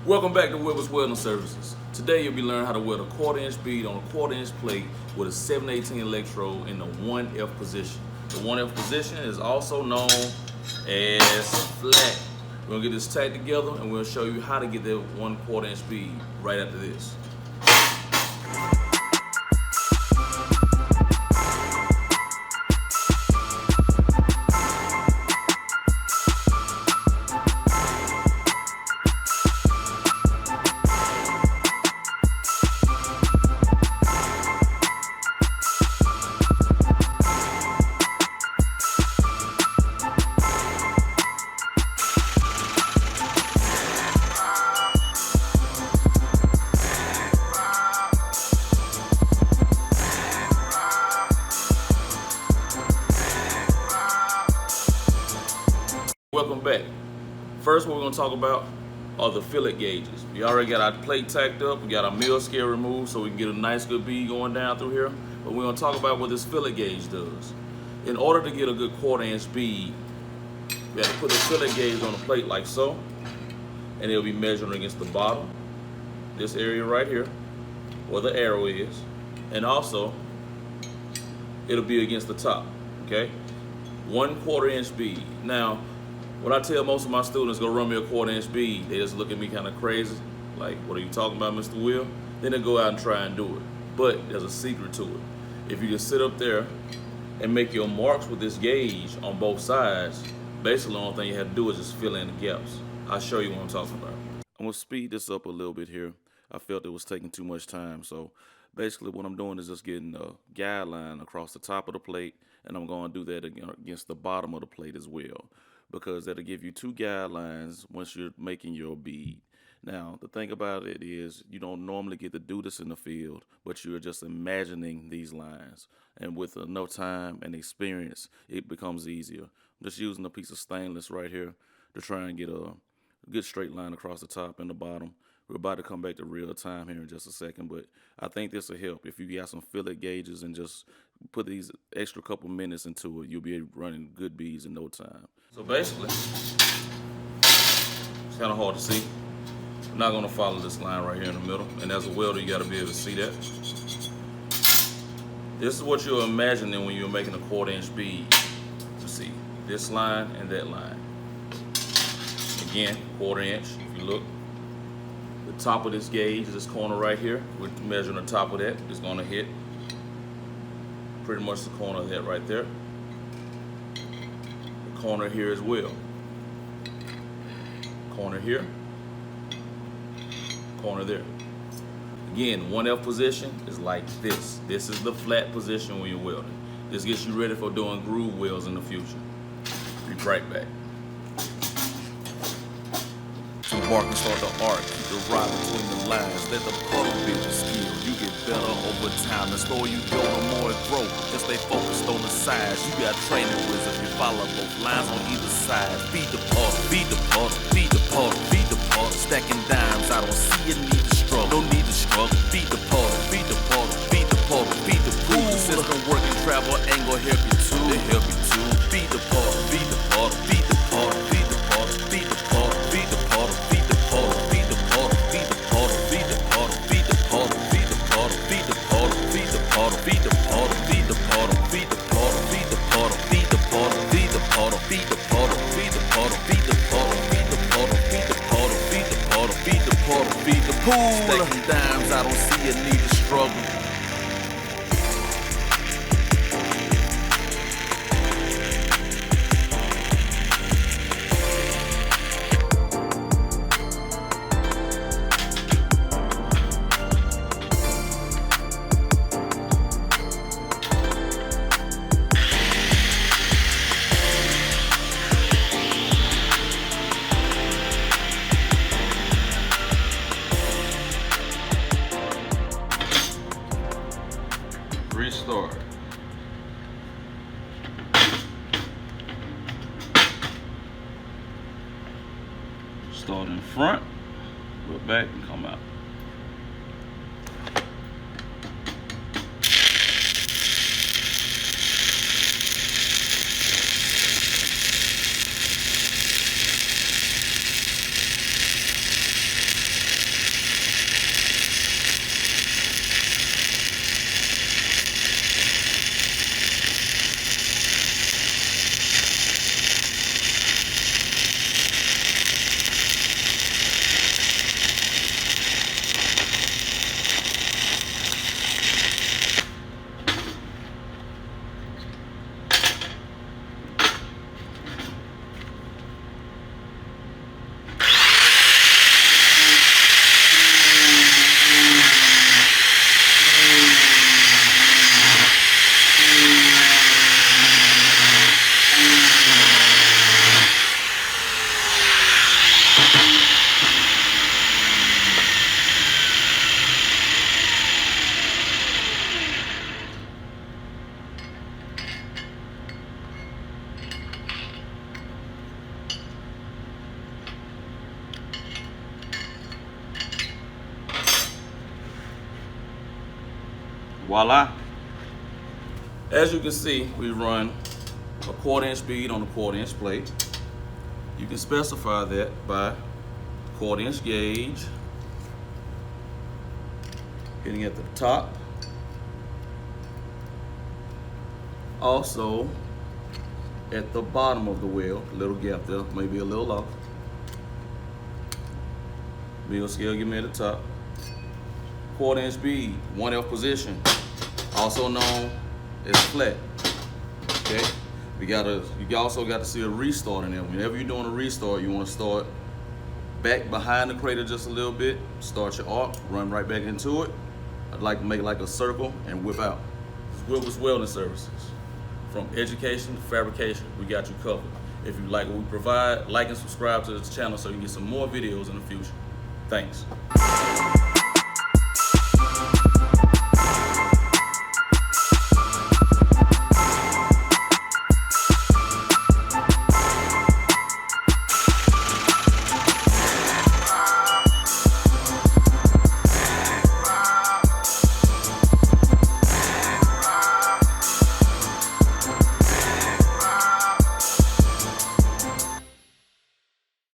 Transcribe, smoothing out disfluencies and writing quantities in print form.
Welcome back to Weber's Welding Services. Today you'll be learning how to weld a 1/4 inch bead on a 1/4 inch plate with a 7/18 electrode in the 1F position. The 1F position is also known as flat. We're gonna get this tacked together and we'll show you how to get that 1/4 inch bead right after this. Welcome back. First, what we're going to talk about are the fillet gauges. We already got our plate tacked up, we got our mill scale removed so we can get a nice good bead going down through here. But we're going to talk about what this fillet gauge does. In order to get a good 1/4 inch bead, we have to put the fillet gauge on the plate like so, and it'll be measuring against the bottom, this area right here, where the arrow is, and also it'll be against the top, okay? 1/4 inch bead. Now, when I tell most of my students go run me a 1/4 inch bead, they just look at me kind of crazy, like, what are you talking about, Mr. Will? Then they go out and try and do it. But there's a secret to it. If you just sit up there and make your marks with this gauge on both sides, basically the only thing you have to do is just fill in the gaps. I'll show you what I'm talking about. I'm gonna speed this up a little bit here. I felt it was taking too much time, so basically what I'm doing is just getting a guideline across the top of the plate, and I'm going to do that against the bottom of the plate as well, because that'll give you two guidelines once you're making your bead. Now, the thing about it is you don't normally get to do this in the field, but you're just imagining these lines. And with enough time and experience, it becomes easier. I'm just using a piece of stainless right here to try and get a good straight line across the top and the bottom. We're about to come back to real time here in just a second, but I think this will help. If you got some fillet gauges and just put these extra couple minutes into it, you'll be running good beads in no time. So basically, it's kind of hard to see. I'm not gonna follow this line right here in the middle, and as a welder, you gotta be able to see that. This is what you're imagining when you're making a 1/4 inch bead. You see this line and that line. Again, 1/4 inch, if you look. The top of this gauge, this corner right here, we're measuring the top of that. It's gonna hit pretty much the corner of that right there. The corner here as well. Corner here. Corner there. Again, 1F position is like this. This is the flat position when you're welding. This gets you ready for doing groove welds in the future. Be right back. Mark and start the arc, keep the ride between the lines, let the puddle build the skill. You get better over time. The slower you go, the more it grows. Just stay focused on the sides. You got training wisdom. You follow both lines on either side. Feed the puddle, feed the puddle, feed the puddle, feed the puddle. Stacking dimes, I don't see a need to struggle. No need to struggle. Feed the puddle, feed the puddle, feed the puddle, feed the pool. The system working, travel ain't gonna help you too. They help you too. Feed the puddle, feed the puddle, feed the puddle, feed the puddle, feed the puddle, feed the puddle. Stacking dimes, I don't see a need to struggle. Restart. Start in front, go back and come out. Voila. As you can see, we run a 1/4" bead on a 1/4" plate. You can specify that by 1/4" gauge, hitting at the top. Also at the bottom of the weld, a little gap there, maybe a little off. Mill scale, give me at the top. 1/4" bead, 1F position, also known as flat. Okay, you also got to see a restart in there. Whenever you're doing a restart, you want to start back behind the crater just a little bit. Start your arc, run right back into it. I'd like to make like a circle and whip out. Wilber's Welding Services. From education to fabrication, we got you covered. If you like what we provide, like and subscribe to this channel so you can get some more videos in the future. Thanks.